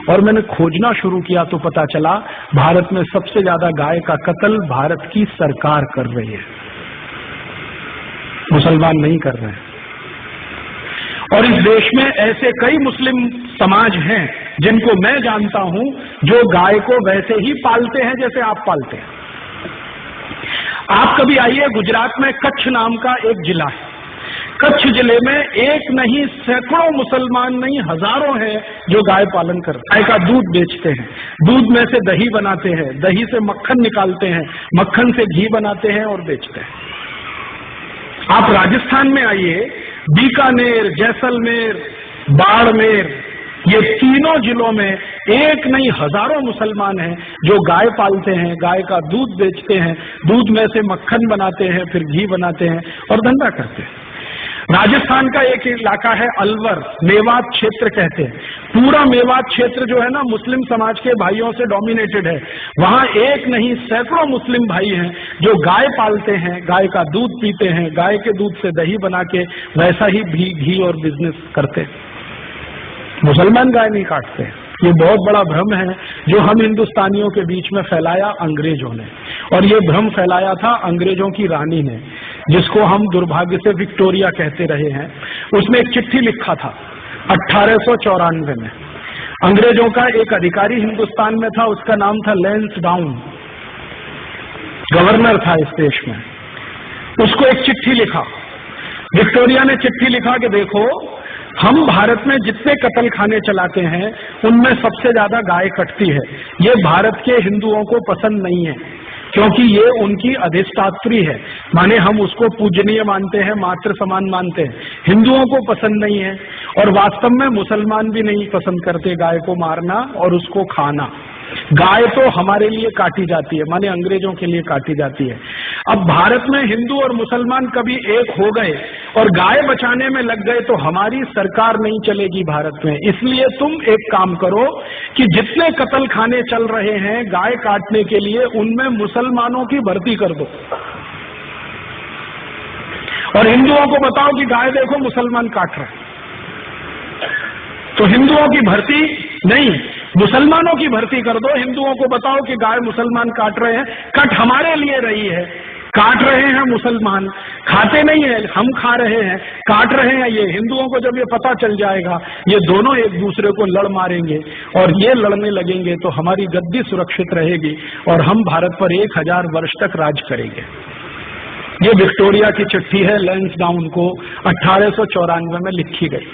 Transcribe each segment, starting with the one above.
और मैंने खोजना शुरू किया तो पता चला भारत में सबसे ज्यादा गाय का कत्ल भारत की सरकार कर रही है, मुसलमान नहीं कर रहे हैं। और इस देश में ऐसे कई मुस्लिम समाज हैं जिनको मैं जानता हूं जो गाय को वैसे ही पालते हैं जैसे आप पालते हैं। आप कभी आइए, गुजरात में कच्छ नाम का एक जिला है। कच्छ जिले में एक नहीं सैकड़ों मुसलमान नहीं हजारों हैं जो गाय पालन करते हैं। गाय का दूध बेचते हैं, दूध में से दही बनाते हैं, दही से मक्खन निकालते हैं, मक्खन से घी बनाते हैं और बेचते हैं। आप राजस्थान में आइए, बीकानेर, जैसलमेर, बाड़मेर, ये तीनों जिलों में एक नहीं हजारों मुसलमान हैं जो गाय पालते हैं, गाय का दूध बेचते हैं, दूध में से मक्खन बनाते हैं, फिर घी बनाते हैं और धंधा करते हैं। राजस्थान का एक इलाका है अलवर, मेवात क्षेत्र कहते हैं। पूरा मेवात क्षेत्र जो है ना मुस्लिम समाज के भाइयों से डोमिनेटेड है। वहां एक नहीं सैकड़ों मुस्लिम भाई हैं जो गाय पालते हैं, गाय का दूध पीते हैं, गाय के दूध से दही बना के वैसा ही घी और बिजनेस करते हैं। मुसलमान गाय नहीं काटते। ये बहुत बड़ा भ्रम है जो हम हिंदुस्तानियों के बीच में फैलाया अंग्रेजों ने, और ये भ्रम फैलाया था अंग्रेजों की रानी ने, जिसको हम दुर्भाग्य से विक्टोरिया कहते रहे हैं। उसने एक चिट्ठी लिखा था 1894 में। अंग्रेजों का एक अधिकारी हिंदुस्तान में था, उसका नाम था लैंसडाउन, गवर्नर था इस देश में। उसको एक चिट्ठी लिखा, विक्टोरिया ने चिट्ठी लिखा कि देखो, हम भारत में जितने कत्ल खाने चलाते हैं उनमें सबसे ज्यादा गाय कटती है। ये भारत के हिंदुओं को पसंद नहीं है क्योंकि ये उनकी अधिष्ठात्री है, माने हम उसको पूजनीय मानते हैं, मातृ समान मानते हैं। हिंदुओं को पसंद नहीं है और वास्तव में मुसलमान भी नहीं पसंद करते गाय को मारना और उसको खाना। गाय तो हमारे लिए काटी जाती है, माने अंग्रेजों के लिए काटी जाती है। अब भारत में हिंदू और मुसलमान कभी एक हो गए और गाय बचाने में लग गए तो हमारी सरकार नहीं चलेगी भारत में। इसलिए तुम एक काम करो कि जितने कत्ल खाने चल रहे हैं गाय काटने के लिए, उनमें मुसलमानों की भर्ती कर दो और हिंदुओं को बताओ कि गाय देखो मुसलमान काट रहे हैं। तो हिंदुओं की भर्ती नहीं, मुसलमानों की भर्ती कर दो। हिंदुओं को बताओ कि गाय मुसलमान काट रहे हैं, कट हमारे लिए रही है, काट रहे हैं मुसलमान, खाते नहीं है, हम खा रहे हैं, काट रहे हैं ये। हिंदुओं को जब ये पता चल जाएगा, ये दोनों एक दूसरे को लड़ मारेंगे और ये लड़ने लगेंगे तो हमारी गद्दी सुरक्षित रहेगी और हम भारत पर 1000 वर्ष तक राज करेंगे। ये विक्टोरिया की चिट्ठी है, लैंसडाउन को 1894 में लिखी गई।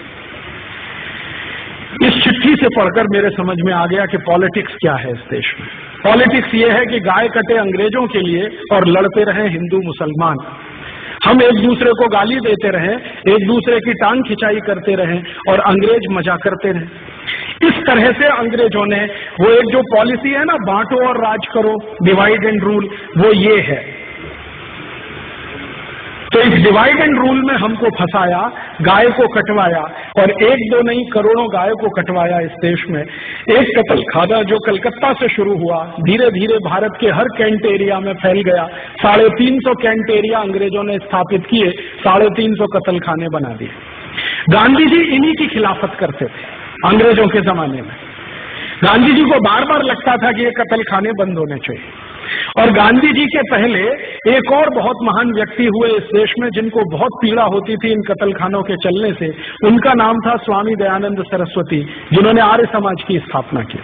इस चिट्ठी से पढ़कर मेरे समझ में आ गया कि पॉलिटिक्स क्या है इस देश में। पॉलिटिक्स ये है कि गाय कटे अंग्रेजों के लिए और लड़ते रहे हिंदू मुसलमान। हम एक दूसरे को गाली देते रहे, एक दूसरे की टांग खिंचाई करते रहे और अंग्रेज मजा करते रहे। इस तरह से अंग्रेजों ने वो एक जो पॉलिसी है ना, बांटो और राज करो, डिवाइड एंड रूल, वो ये है। तो इस डिवाइड एंड रूल में हमको फंसाया, गाय को कटवाया और एक दो नहीं करोड़ों गाय को कटवाया इस देश में। एक कत्ल खाना जो कलकत्ता से शुरू हुआ, धीरे धीरे भारत के हर कैंट एरिया में फैल गया। 350 कैंट एरिया अंग्रेजों ने स्थापित किए, 350 कत्ल खाने बना दिए। गांधी जी इन्हीं की खिलाफत करते थे अंग्रेजों के जमाने में। गांधी जी को बार बार लगता था कि ये कत्ल खाने बंद होने चाहिए। और गांधी जी के पहले एक और बहुत महान व्यक्ति हुए इस देश में जिनको बहुत पीड़ा होती थी इन कत्ल खानों के चलने से। उनका नाम था स्वामी दयानंद सरस्वती, जिन्होंने आर्य समाज की स्थापना की।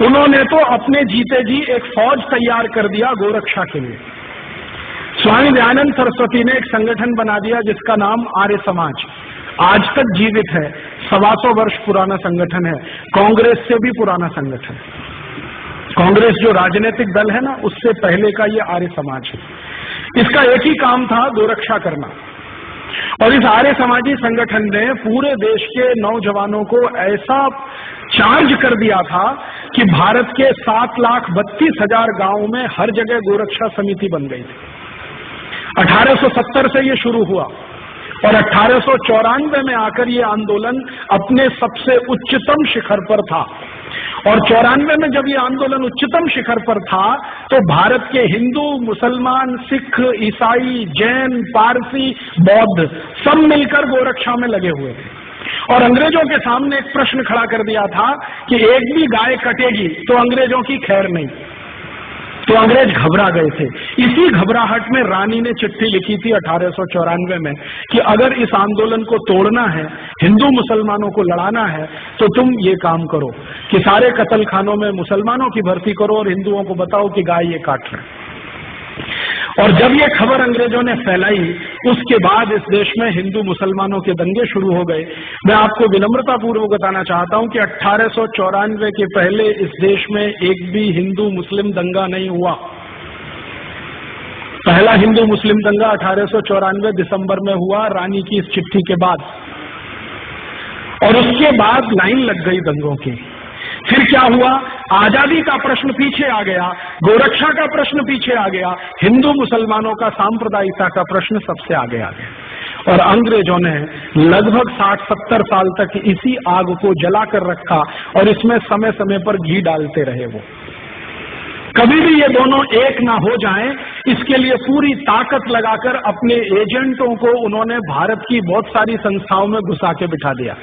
उन्होंने तो अपने जीते जी एक फौज तैयार कर दिया गोरक्षा के लिए। स्वामी दयानंद सरस्वती ने एक संगठन बना दिया जिसका नाम आर्य समाज, आज तक जीवित है। 125 वर्ष पुराना संगठन है, कांग्रेस से भी पुराना संगठन। कांग्रेस जो राजनीतिक दल है ना, उससे पहले का ये आर्य समाज है। इसका एक ही काम था, गोरक्षा करना। और इस आर्य समाजी संगठन ने पूरे देश के नौजवानों को ऐसा चार्ज कर दिया था कि भारत के 7,32,000 गांवों में हर जगह गोरक्षा समिति बन गई थी। 1870 से ये शुरू हुआ और 1894 में आकर ये आंदोलन अपने सबसे उच्चतम शिखर पर था। और 94 में जब ये आंदोलन उच्चतम शिखर पर था तो भारत के हिंदू, मुसलमान, सिख, ईसाई, जैन, पारसी, बौद्ध सब मिलकर गोरक्षा में लगे हुए थे। और अंग्रेजों के सामने एक प्रश्न खड़ा कर दिया था कि एक भी गाय कटेगी तो अंग्रेजों की खैर नहीं। तो अंग्रेज घबरा गए थे। इसी घबराहट में रानी ने चिट्ठी लिखी थी 1894 में कि अगर इस आंदोलन को तोड़ना है, हिंदू मुसलमानों को लड़ाना है, तो तुम ये काम करो कि सारे कत्ल खानों में मुसलमानों की भर्ती करो और हिंदुओं को बताओ कि गाय ये काट रहे। और जब ये खबर अंग्रेजों ने फैलाई, उसके बाद इस देश में हिंदू मुसलमानों के दंगे शुरू हो गए। मैं आपको विनम्रता पूर्वक बताना चाहता हूं कि 1894 के पहले इस देश में एक भी हिंदू मुस्लिम दंगा नहीं हुआ। पहला हिंदू मुस्लिम दंगा 1894 दिसंबर में हुआ, रानी की इस चिट्ठी के बाद, और उसके बाद लाइन लग गई दंगों की। फिर क्या हुआ, आजादी का प्रश्न पीछे आ गया, गोरक्षा का प्रश्न पीछे आ गया, हिंदू मुसलमानों का सांप्रदायिकता का प्रश्न सबसे आगे आ गया। और अंग्रेजों ने लगभग 60-70 साल तक इसी आग को जलाकर रखा और इसमें समय समय पर घी डालते रहे। वो कभी भी ये दोनों एक ना हो जाएं, इसके लिए पूरी ताकत लगाकर अपने एजेंटों को उन्होंने भारत की बहुत सारी संस्थाओं में घुसा के बिठा दिया।